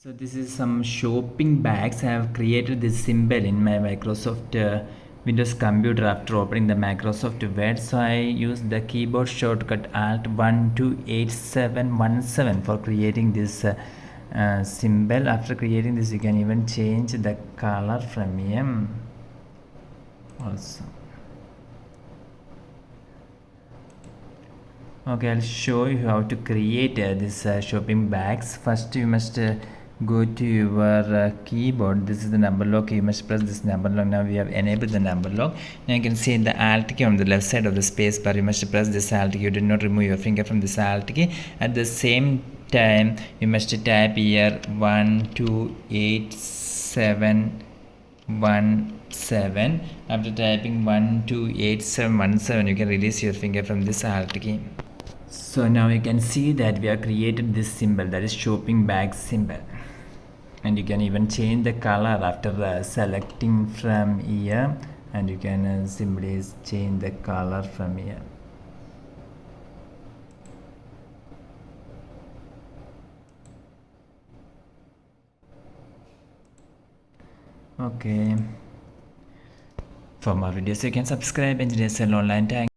So this is some shopping bags. I have created this symbol in my Microsoft Windows computer after opening the Microsoft Word. So I use the keyboard shortcut Alt 128717 for creating this symbol. After creating this, you can even change the color from here also. Okay, I'll show you how to create this shopping bags. First, you must go to your keyboard. This is the number lock. You must press this number lock. Now we have enabled the number lock. Now you can see the Alt key on the left side of the space bar. You must press this Alt key. You do not remove your finger from this Alt key. At the same time, you must type here 128717. After typing 128717, you can release your finger from this Alt key. So now you can see that we have created this symbol, that is shopping bag symbol, and you can even change the color after selecting from here, and you can simply change the color from here. Okay, for more videos you can subscribe Engineers Cell Online. Thanks.